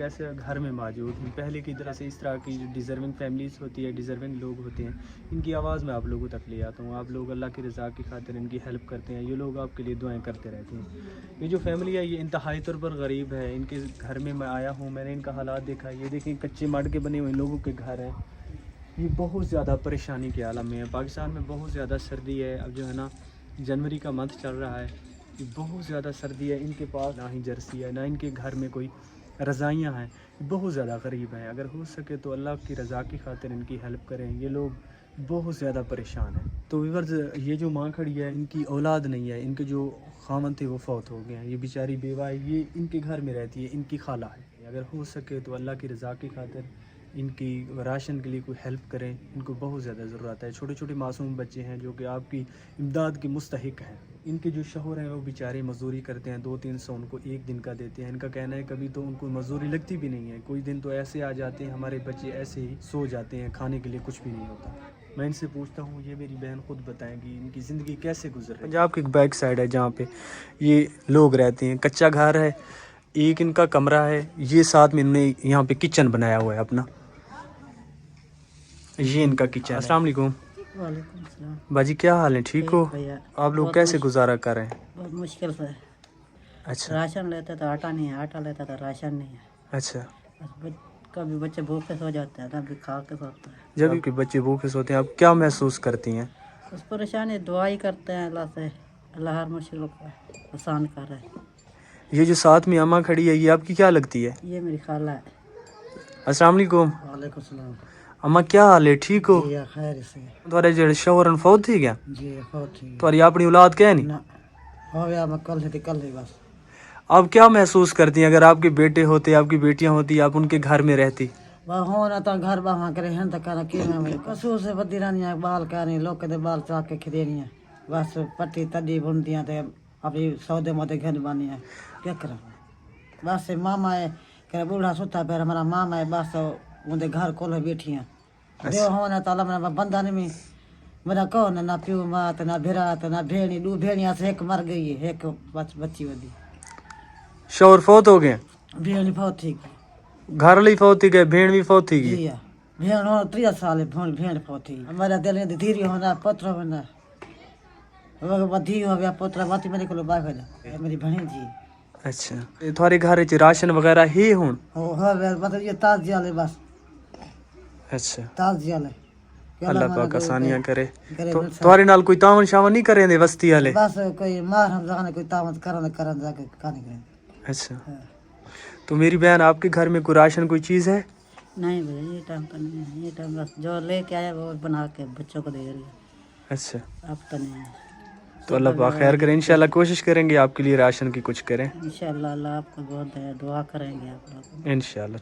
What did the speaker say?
کیسے گھر میں موجود ہیں. پہلے کی طرح سے اس طرح کی جو ڈیزرونگ فیملیز ہوتی ہے, ڈیزرونگ لوگ ہوتے ہیں, ان کی آواز میں آپ لوگوں تک لے آتا ہوں. آپ لوگ اللہ کی رضا کی خاطر ان کی ہیلپ کرتے ہیں. یہ لوگ آپ کے لیے دعائیں کرتے رہتے ہیں. یہ جو فیملی ہے یہ انتہائی طور پر غریب ہے. ان کے گھر میں میں آیا ہوں, میں نے ان کا حالات دیکھا. یہ دیکھیں کچے ماڈ کے بنے ہوئے لوگوں کے گھر ہیں. یہ بہت زیادہ پریشانی کے عالم میں ہے. پاکستان میں بہت زیادہ سردی ہے. اب جو ہے نا جنوری کا منتھ چل رہا ہے, یہ بہت زیادہ سردی ہے. ان کے پاس نہ ہی جرسی ہے, نہ ان کے گھر میں کوئی رضائیاں ہیں. بہت زیادہ غریب ہیں. اگر ہو سکے تو اللہ کی رضا کی خاطر ان کی ہیلپ کریں. یہ لوگ بہت زیادہ پریشان ہیں. تو ویورز, یہ جو ماں کھڑی ہے ان کی اولاد نہیں ہے. ان کے جو خامن تھے وہ فوت ہو گئے ہیں. یہ بیچاری بیوہ ہے, یہ ان کے گھر میں رہتی ہے, ان کی خالہ ہے. اگر ہو سکے تو اللہ کی رضا کی خاطر ان کی راشن کے لیے کوئی ہیلپ کریں. ان کو بہت زیادہ ضرورت ہے. چھوٹے چھوٹے معصوم بچے ہیں جو کہ آپ کی امداد کے مستحق ہیں. ان کے جو شوہر ہیں وہ بیچارے مزدوری کرتے ہیں, 200-300 ان کو ایک دن کا دیتے ہیں. ان کا کہنا ہے کبھی تو ان کو مزدوری لگتی بھی نہیں ہے. کوئی دن تو ایسے آ جاتے ہیں ہمارے بچے ایسے ہی سو جاتے ہیں, کھانے کے لیے کچھ بھی نہیں ہوتا. میں ان سے پوچھتا ہوں, یہ میری بہن خود بتائیں گی ان کی زندگی کیسے گزر رہی ہے. پنجاب کی ایک بیک سائڈ ہے جہاں پہ یہ لوگ رہتے ہیں. کچا گھر ہے, ایک ان کا کمرہ ہے. یہ ساتھ میں انہوں نے یہاں پہ کچن بنایا ہوا ہے اپنا. یہ ان کا کچن. السلام علیکم. وعلیکم السلام. باجی کیا حال ہے, ٹھیک ہو؟ بھیا آپ لوگ کیسے گزارا کر رہے ہیں؟ بہت مشکل سے. اچھا راشن لیتے تو آٹا نہیں ہے, آٹا لیتا تو راشن نہیں ہے. اچھا. کبھی بچے بھوکے سو جاتے ہیں, کبھی کھا کے سوتے ہیں. جب کہ بچے بھوکے سوتے ہیں آپ کیا محسوس کرتی ہیں؟ اس پریشانی دعائی کرتے ہیں اللہ سے, اللہ ہر مشکل کو آسان کر رہے ہیں. یہ جو ساتھ میں اماں کھڑی ہے یہ آپ کی کیا لگتی ہے؟ یہ میری خالہ ہے. السلام علیکم. وعلیکم السلام. اماں کیا حال ہے, ٹھیک ہو؟ جی خیر سے. تھوڑے جڑے شوہر فوت تھی گیا؟ جی فوت تھی. تھوڑی اپنی اولاد کیا نہیں ہو گیا, میں کل سے کل ہی بس. آپ کیا محسوس کرتی ہیں اگر آپ کے بیٹے ہوتے, آپ کی بیٹیاں ہوتی, آپ ان کے گھر میں رہتی؟ وہ ہونا تو گھر باہر کرے ہیں تو کہنا کہ میں کسو سے بدی رہنی ہے, بال کرنی لوگ کے بال چاک کے کھدینی ہے. بس پٹی تڈی بنتی ہیں تو اپنی سودے موتے گھر بانی ہے. کیا کریں بس. ماما ہے کہ بوڑھا ستا پہ ہمارا ماما ہے, بس اندر گھر کھول بیٹھی ہیں. دیو ہونا تو اللہ میرا بندہ نہیں, میرا کون نہ پیو مات نہ بھرات نہ بھیڑی. 2 بھیڑیاں سے ایک مر گئی ہے, ایک بچی ودی. شوہر فوت ہو گئے, بھیڑی فوت تھی گئی, گھر والی فوت تھی گئے, بھیڑ بھی فوت تھی گئی. جی بھیڑ ہو 3 سال بھیڑ فوت تھی. ہمارا دل میں دھیری ہونا پتر ہونا دھی ہو گیا پوترا باتی میرے کو باغ ہے میری بہن جی. اچھا, تھوڑے گھر چ راشن وغیرہ ہی ہون؟ ہو گیا مطلب یہ تاز جالے بس. اچھا, تاز جالے. اللہ پاک آسانیاں کرے. تو تھوڑے نال کوئی تعاون شاون نہیں کریں دے وسطی والے؟ بس کوئی مار ہم جانے کوئی تعاون کرن جا کے کھانے کریں. اچھا, تو میری بہن آپ کے گھر میں کوئی راشن کوئی چیز ہے؟ نہیں بھائی یہ ٹائم پر نہیں ہے. یہ ٹائم بس جو لے کے آیا وہ بنا کے بچوں کو دے رہی ہے. اچھا, اب تو نہیں ہے. تو اللہ پاک خیر کرے. انشاءاللہ کوشش کریں گے آپ کے لیے راشن کی کچھ کریں انشاءاللہ. اللہ آپ کو بہت دعا کریں گے آپ لوگ. انشاءاللہ.